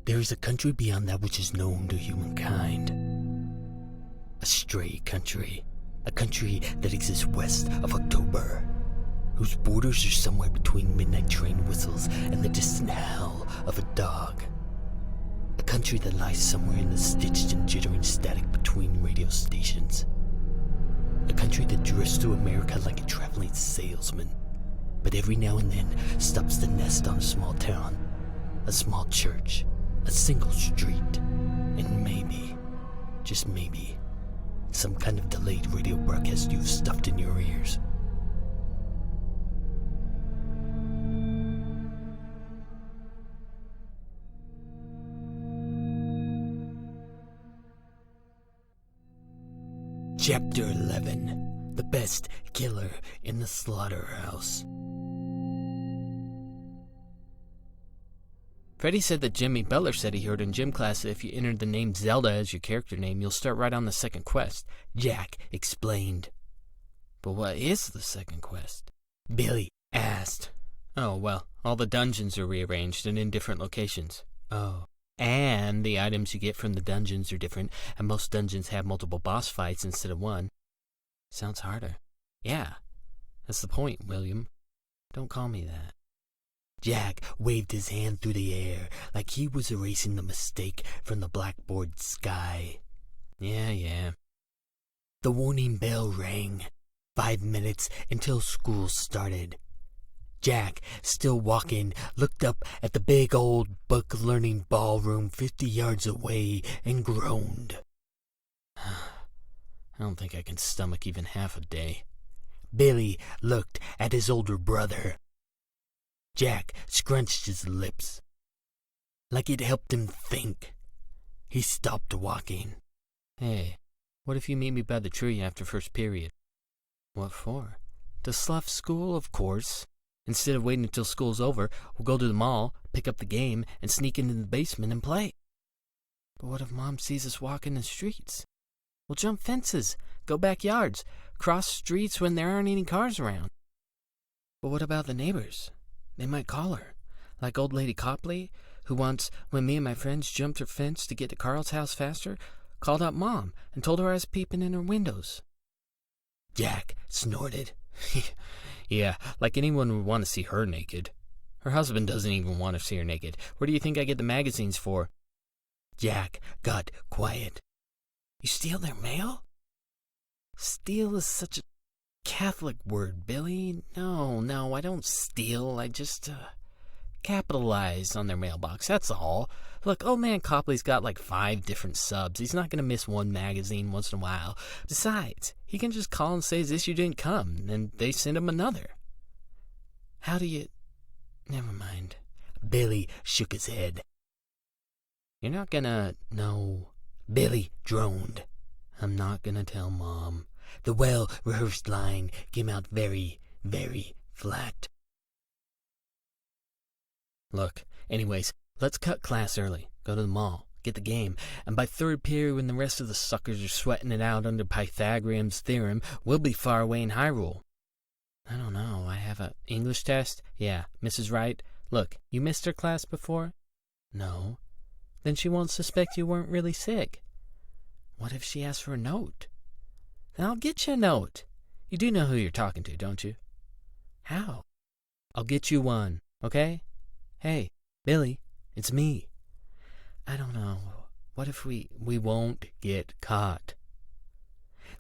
There is a country beyond that which is known to humankind. A stray country. A country that exists west of October, whose borders are somewhere between midnight train whistles and the distant howl of a dog. A country that lies somewhere in the stitched and jittering static between radio stations. A country that drifts through America like a traveling salesman, but every now and then stops to nest on a small town, a small church, a single street, and maybe, just maybe, some kind of delayed radio broadcast you've stuffed in your ears. Chapter 11. The Best Killer in the Slaughterhouse. Freddie said that Jimmy Butler said he heard in gym class that if you entered the name Zelda as your character name, you'll start right on the second quest. Jack explained. But what is the second quest? Billy asked. Oh, well, all the dungeons are rearranged and in different locations. Oh. And the items you get from the dungeons are different, and most dungeons have multiple boss fights instead of one. Sounds harder. Yeah, that's the point, William. Don't call me that. Jack waved his hand through the air like he was erasing the mistake from the blackboard sky. Yeah. The warning bell rang. 5 minutes until school started. Jack, still walking, looked up at the big old book-learning ballroom 50 yards away and groaned. I don't think I can stomach even half a day. Billy looked at his older brother. Jack scrunched his lips, like it helped him think. He stopped walking. Hey, what if you meet me by the tree after first period? What for? To slough school, of course. Instead of waiting until school's over, we'll go to the mall, pick up the game, and sneak into the basement and play. But what if Mom sees us walking the streets? We'll jump fences, go backyards, cross streets when there aren't any cars around. But what about the neighbors? They might call her, like old lady Copley, who once, when me and my friends jumped her fence to get to Carl's house faster, called out Mom and told her I was peeping in her windows. Jack snorted. Yeah, like anyone would want to see her naked. Her husband doesn't even want to see her naked. Where do you think I get the magazines for? Jack got quiet. You steal their mail? Steal is such a Catholic word, Billy. No, I don't steal. I just, capitalize on their mailbox, that's all. Look, old man Copley's got like 5 different subs. He's not going to miss one magazine once in a while. Besides, he can just call and say his issue didn't come, and they send him another. How do you... Never mind. Billy shook his head. You're not gonna... No. Billy droned. I'm not gonna tell Mom. The well-rehearsed line came out very, very flat. Look, anyways, let's cut class early, go to the mall, get the game, and by third period when the rest of the suckers are sweating it out under Pythagorean's theorem, we'll be far away in Hyrule. I don't know, I have a English test? Yeah, Mrs. Wright. Look, you missed her class before? No. Then she won't suspect you weren't really sick. What if she asks for a note? Then I'll get you a note. You do know who you're talking to, don't you? How? I'll get you one, okay? Hey, Billy, it's me. I don't know. What if we won't get caught?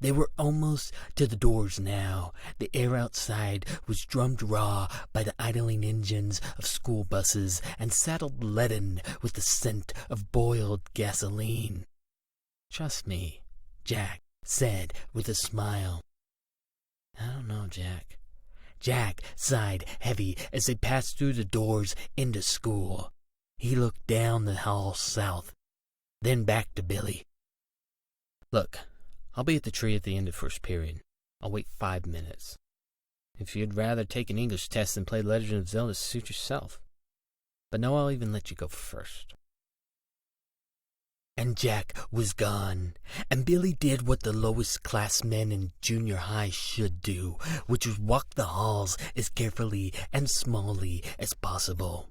They were almost to the doors now. The air outside was drummed raw by the idling engines of school buses and saddled leaden with the scent of boiled gasoline. Trust me, Jack said with a smile. I don't know, Jack. Jack sighed heavy as they passed through the doors into school. He looked down the hall south, then back to Billy. Look, I'll be at the tree at the end of first period. I'll wait 5 minutes. If you'd rather take an English test than play Legend of Zelda, suit yourself. But no, I'll even let you go first. And Jack was gone, and Billy did what the lowest class men in junior high should do, which was walk the halls as carefully and smallly as possible.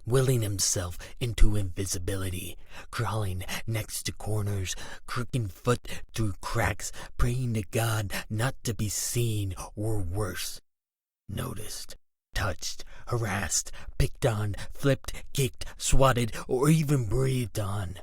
willing himself into invisibility, crawling next to corners, crooking foot through cracks, praying to God not to be seen or worse, noticed, touched, harassed, picked on, flipped, kicked, swatted, or even breathed on.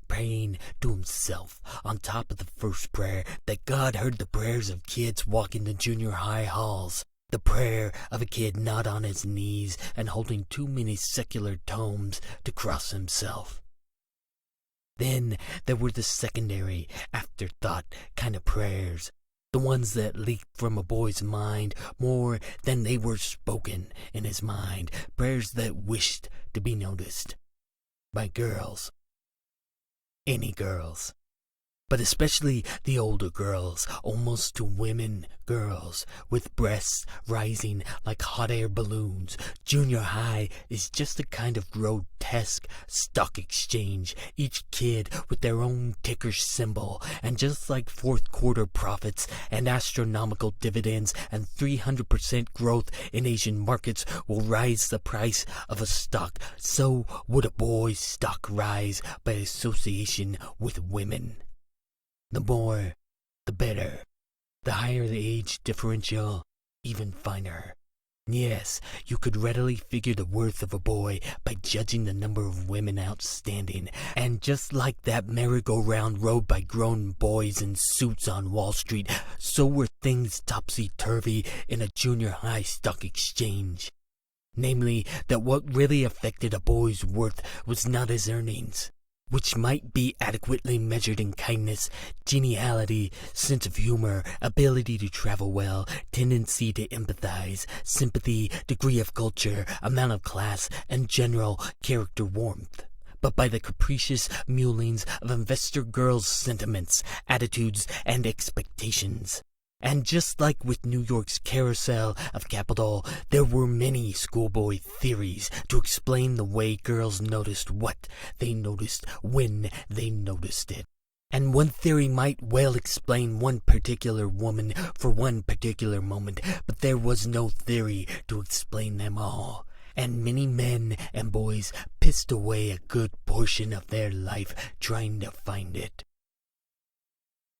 Praying to himself on top of the first prayer that God heard the prayers of kids walking the junior high halls. The prayer of a kid not on his knees and holding too many secular tomes to cross himself. Then there were the secondary, afterthought kind of prayers, the ones that leaked from a boy's mind more than they were spoken in his mind, prayers that wished to be noticed by girls. Any girls. But especially the older girls, almost to women girls, with breasts rising like hot air balloons. Junior high is just a kind of grotesque stock exchange, each kid with their own ticker symbol, and just like fourth quarter profits and astronomical dividends and 300% growth in Asian markets will rise the price of a stock, so would a boy's stock rise by association with women. The more, the better. The higher the age differential, even finer. Yes, you could readily figure the worth of a boy by judging the number of women outstanding. And just like that merry-go-round rode by grown boys in suits on Wall Street, so were things topsy-turvy in a junior high stock exchange. Namely, that what really affected a boy's worth was not his earnings, which might be adequately measured in kindness, geniality, sense of humor, ability to travel well, tendency to empathize, sympathy, degree of culture, amount of class, and general character warmth, but by the capricious mulings of investor girls' sentiments, attitudes, and expectations. And just like with New York's Carousel of capital, there were many schoolboy theories to explain the way girls noticed what they noticed when they noticed it. And one theory might well explain one particular woman for one particular moment, but there was no theory to explain them all. And many men and boys pissed away a good portion of their life trying to find it.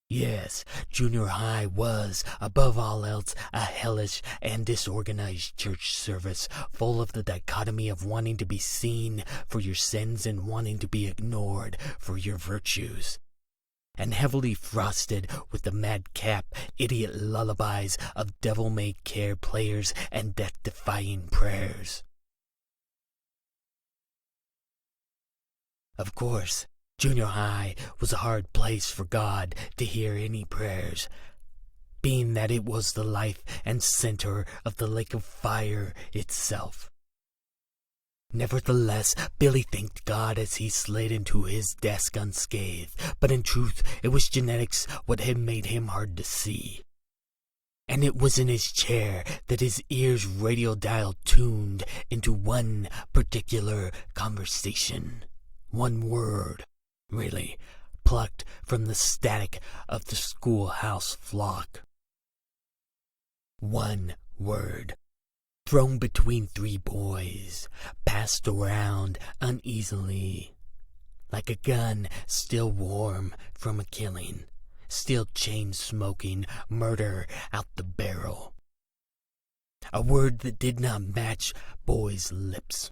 Yes, junior high was, above all else, a hellish and disorganized church service, full of the dichotomy of wanting to be seen for your sins and wanting to be ignored for your virtues, and heavily frosted with the madcap, idiot lullabies of devil-may-care players and death-defying prayers. Of course, junior high was a hard place for God to hear any prayers, being that it was the life and center of the lake of fire itself. Nevertheless, Billy thanked God as he slid into his desk unscathed, but in truth it was genetics what had made him hard to see. And it was in his chair that his ears radio dial tuned into one particular conversation, one word, really, plucked from the static of the schoolhouse flock. One word, thrown between three boys, passed around uneasily, like a gun still warm from a killing, still chain-smoking murder out the barrel. A word that did not match boys' lips.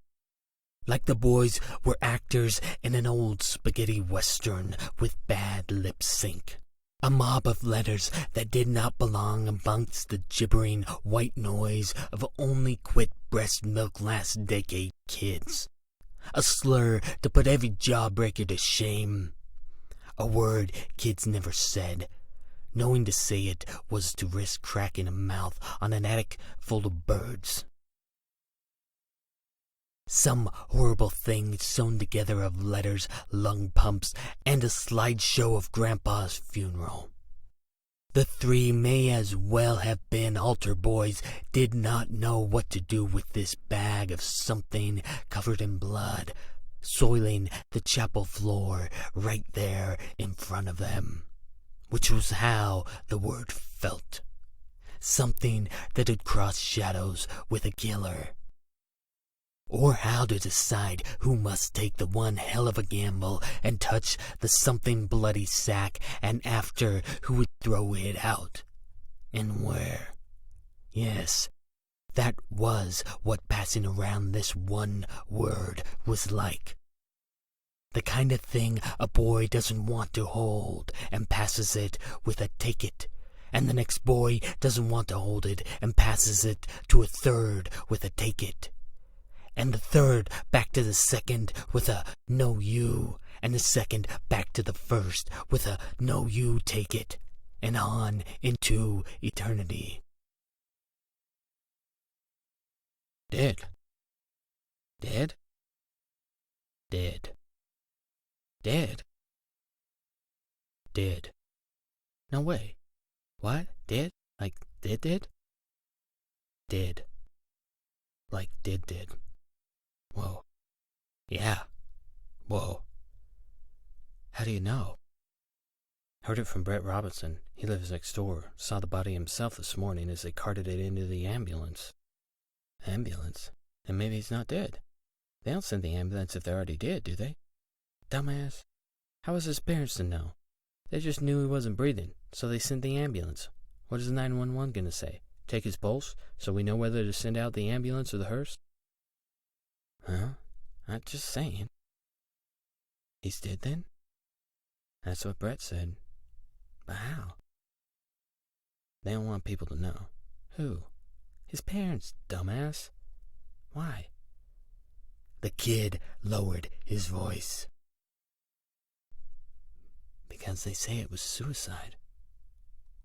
Like the boys were actors in an old spaghetti western with bad lip sync. A mob of letters that did not belong amongst the gibbering white noise of only quit breast milk last decade kids. A slur to put every jawbreaker to shame. A word kids never said. Knowing to say it was to risk cracking a mouth on an attic full of birds. Some horrible thing sewn together of letters, lung pumps, and a slideshow of Grandpa's funeral. The three may as well have been altar boys, did not know what to do with this bag of something covered in blood, soiling the chapel floor right there in front of them, which was how the word felt. Something that had crossed shadows with a killer. or how to decide who must take the one hell of a gamble and touch the something bloody sack, and after who would throw it out, and where. Yes, that was what passing around this one word was like. The kind of thing a boy doesn't want to hold and passes it with a take it, and the next boy doesn't want to hold it and passes it to a third with a take it, and the third back to the second with a no you, and the second back to the first with a no you take it, and on into eternity. Dead. Dead? Dead. Dead? Dead. No way. What? Dead? Like did? Dead. Like did. Whoa. Yeah. Whoa. How do you know? Heard it from Brett Robinson. He lives next door. Saw the body himself this morning as they carted it into the ambulance. Ambulance? Then maybe he's not dead. They don't send the ambulance if they're already dead, do they? Dumbass. How was his parents to know? They just knew he wasn't breathing, so they sent the ambulance. What is 911 gonna say? Take his pulse, so we know whether to send out the ambulance or the hearse? Huh? I'm just saying. He's dead then? That's what Brett said. But how? They don't want people to know. Who? His parents, dumbass. Why? The kid lowered his voice. Because they say it was suicide.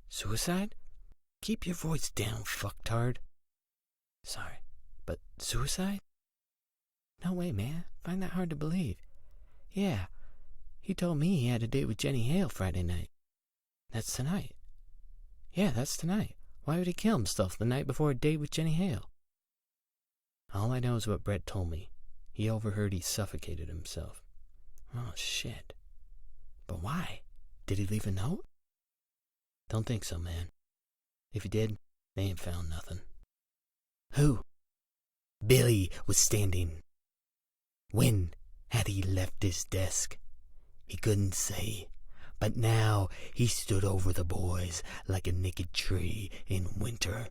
Suicide? Keep your voice down, fucktard. Sorry, but suicide? No way, man. Find that hard to believe. Yeah, he told me he had a date with Jenny Hale Friday night. That's tonight. Yeah, that's tonight. Why would he kill himself the night before a date with Jenny Hale? All I know is what Brett told me. He overheard he suffocated himself. Oh, shit. But why? Did he leave a note? Don't think so, man. If he did, they ain't found nothing. Who? Billy was standing. When had he left his desk? He couldn't say, but now he stood over the boys like a naked tree in winter.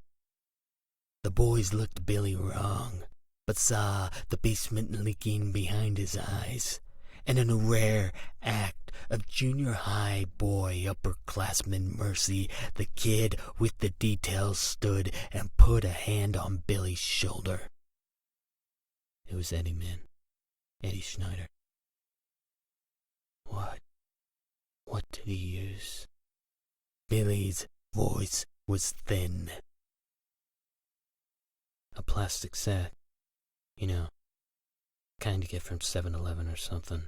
The boys looked Billy wrong, but saw the basement leaking behind his eyes, and in a rare act of junior high boy upperclassman mercy, the kid with the details stood and put a hand on Billy's shoulder. It was Eddie, man. Eddie Schneider. What did he use? Billy's voice was thin. A plastic sack. You know, kind you get from 7-Eleven or something.